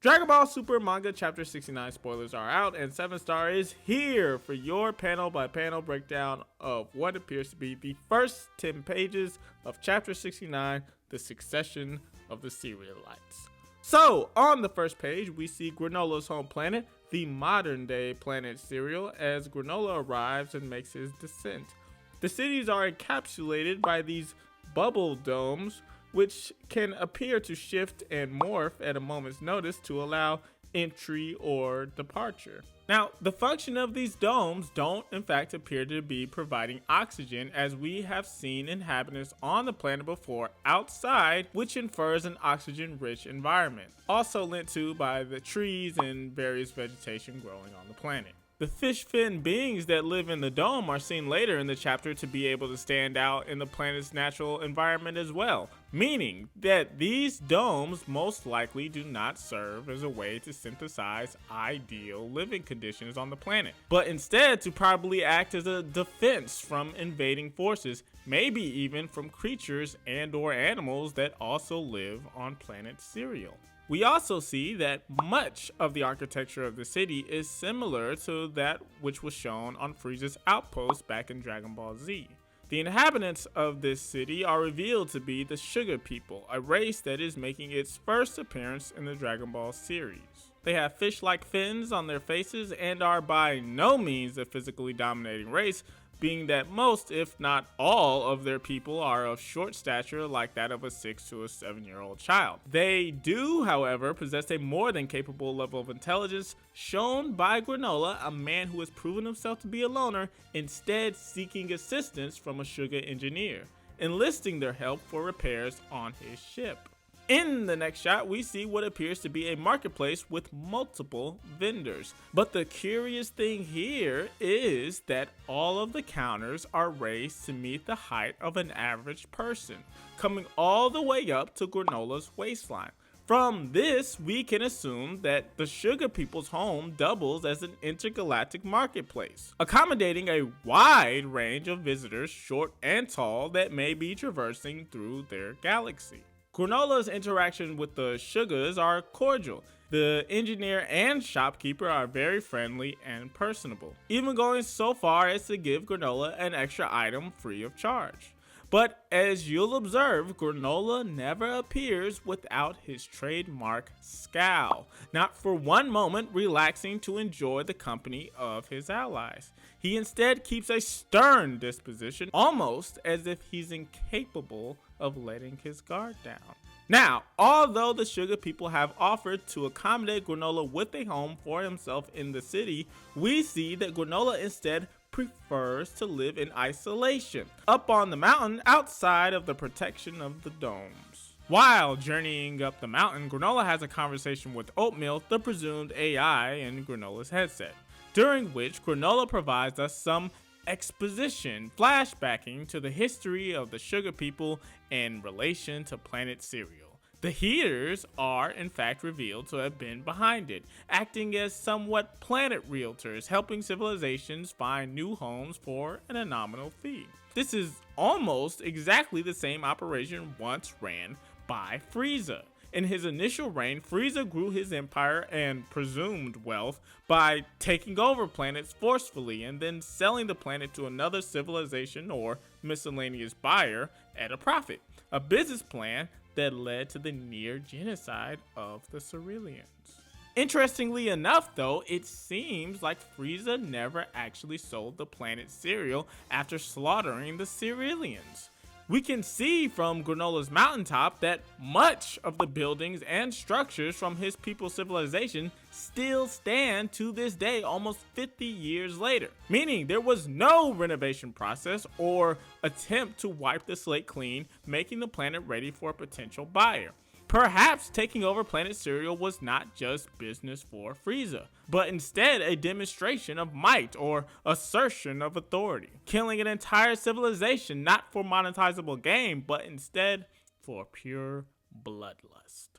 Dragon Ball Super Manga Chapter 69 spoilers are out, and 7-Star is here for your panel-by-panel breakdown of what appears to be the first 10 pages of Chapter 69, The Succession of the Cerealites. So, on the first page, we see Granolah's home planet, the modern-day Planet Cereal, as Granolah arrives and makes his descent. The cities are encapsulated by these bubble domes, which can appear to shift and morph at a moment's notice to allow entry or departure. Now, the function of these domes don't in fact appear to be providing oxygen, as we have seen inhabitants on the planet before outside, which infers an oxygen-rich environment, also lent to by the trees and various vegetation growing on the planet. The fish fin beings that live in the dome are seen later in the chapter to be able to stand out in the planet's natural environment as well, meaning that these domes most likely do not serve as a way to synthesize ideal living conditions on the planet, but instead to probably act as a defense from invading forces, maybe even from creatures and or animals that also live on Planet Cereal. We also see that much of the architecture of the city is similar to that which was shown on Frieza's outpost back in Dragon Ball Z. The inhabitants of this city are revealed to be the Sugar People, a race that is making its first appearance in the Dragon Ball series. They have fish-like fins on their faces and are by no means a physically dominating race, being that most, if not all, of their people are of short stature like that of a 6 to a 7-year-old child. They do, however, possess a more than capable level of intelligence, shown by Granolah, a man who has proven himself to be a loner, instead seeking assistance from a sugar engineer, enlisting their help for repairs on his ship. In the next shot, we see what appears to be a marketplace with multiple vendors. But the curious thing here is that all of the counters are raised to meet the height of an average person, coming all the way up to Granolah's waistline. From this, we can assume that the Sugar People's home doubles as an intergalactic marketplace, accommodating a wide range of visitors, short and tall, that may be traversing through their galaxy. Granolah's interaction with the Sugars are cordial. The engineer and shopkeeper are very friendly and personable, even going so far as to give Granolah an extra item free of charge. But as you'll observe, Granolah never appears without his trademark scowl, not for one moment relaxing to enjoy the company of his allies. He instead keeps a stern disposition, almost as if he's incapable of letting his guard down. Now, although the Sugar People have offered to accommodate Granolah with a home for himself in the city, we see that Granolah instead prefers to live in isolation, up on the mountain outside of the protection of the domes. While journeying up the mountain, Granolah has a conversation with Oatmeal, the presumed AI in Granolah's headset, during which Granolah provides us some exposition, flashbacking to the history of the Sugar People in relation to Planet Cereal. The Heeters are in fact revealed to have been behind it, acting as somewhat planet realtors, helping civilizations find new homes for a nominal fee. This is almost exactly the same operation once ran by Frieza. In his initial reign, Frieza grew his empire and presumed wealth by taking over planets forcefully and then selling the planet to another civilization or miscellaneous buyer at a profit, a business plan that led to the near genocide of the Cerealians. Interestingly enough though, it seems like Frieza never actually sold the planet Cereal after slaughtering the Cerealians. We can see from Granolah's mountaintop that much of the buildings and structures from his people's civilization still stand to this day, almost 50 years later, meaning there was no renovation process or attempt to wipe the slate clean, making the planet ready for a potential buyer. Perhaps taking over Planet Cereal was not just business for Frieza, but instead a demonstration of might or assertion of authority, killing an entire civilization not for monetizable gain, but instead for pure bloodlust.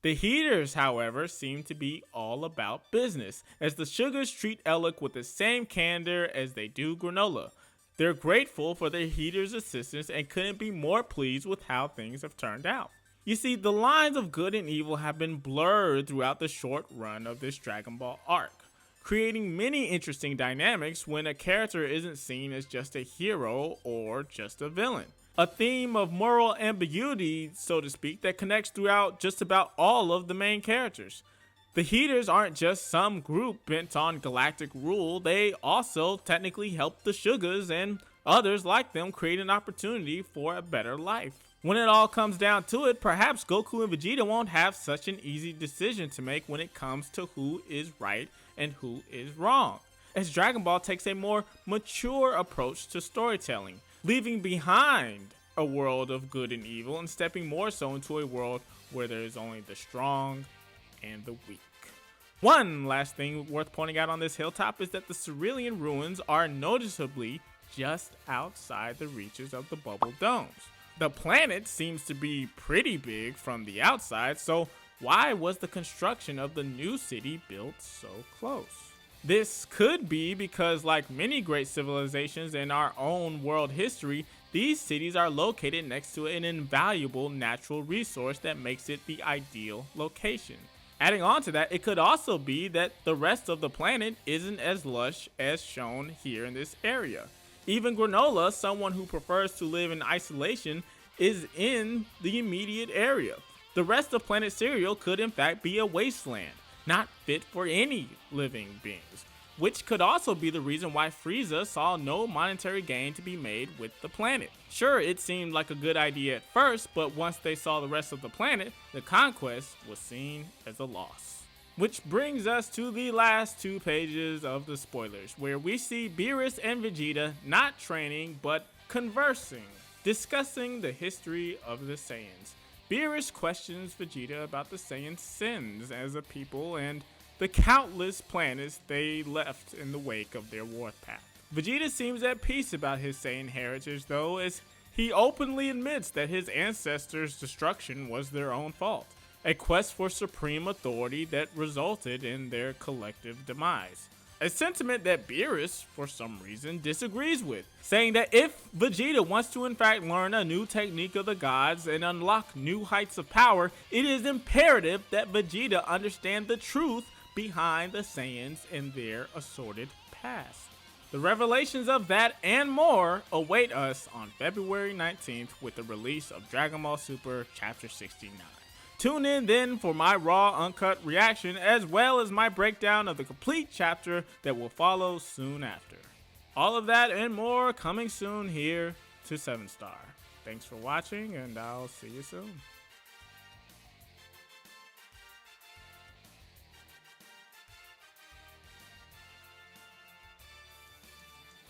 The Heeters, however, seem to be all about business, as the Sugars treat Elec with the same candor as they do Granolah. They're grateful for their Heeters' assistance and couldn't be more pleased with how things have turned out. You see, the lines of good and evil have been blurred throughout the short run of this Dragon Ball arc, creating many interesting dynamics when a character isn't seen as just a hero or just a villain. A theme of moral ambiguity, so to speak, that connects throughout just about all of the main characters. The Heeters aren't just some group bent on galactic rule, they also technically help the Sugas and others like them create an opportunity for a better life. When it all comes down to it, perhaps Goku and Vegeta won't have such an easy decision to make when it comes to who is right and who is wrong, as Dragon Ball takes a more mature approach to storytelling, leaving behind a world of good and evil and stepping more so into a world where there is only the strong and the weak. One last thing worth pointing out on this hilltop is that the Cerealian ruins are noticeably just outside the reaches of the bubble domes. The planet seems to be pretty big from the outside, so why was the construction of the new city built so close? This could be because, like many great civilizations in our own world history, these cities are located next to an invaluable natural resource that makes it the ideal location. Adding on to that, it could also be that the rest of the planet isn't as lush as shown here in this area. Even Granolah, someone who prefers to live in isolation, is in the immediate area. The rest of Planet Cereal could in fact be a wasteland, not fit for any living beings, which could also be the reason why Frieza saw no monetary gain to be made with the planet. Sure, it seemed like a good idea at first, but once they saw the rest of the planet, the conquest was seen as a loss. Which brings us to the last 2 pages of the spoilers, where we see Beerus and Vegeta not training but conversing, discussing the history of the Saiyans. Beerus questions Vegeta about the Saiyan sins as a people and the countless planets they left in the wake of their warpath. Vegeta seems at peace about his Saiyan heritage though, as he openly admits that his ancestors' destruction was their own fault, a quest for supreme authority that resulted in their collective demise. A sentiment that Beerus, for some reason, disagrees with, saying that if Vegeta wants to in fact learn a new technique of the gods and unlock new heights of power, it is imperative that Vegeta understand the truth behind the Saiyans and their assorted past. The revelations of that and more await us on February 19th with the release of Dragon Ball Super Chapter 69. Tune in then for my raw, uncut reaction as well as my breakdown of the complete chapter that will follow soon after. All of that and more coming soon here to 7 Star. Thanks for watching and I'll see you soon.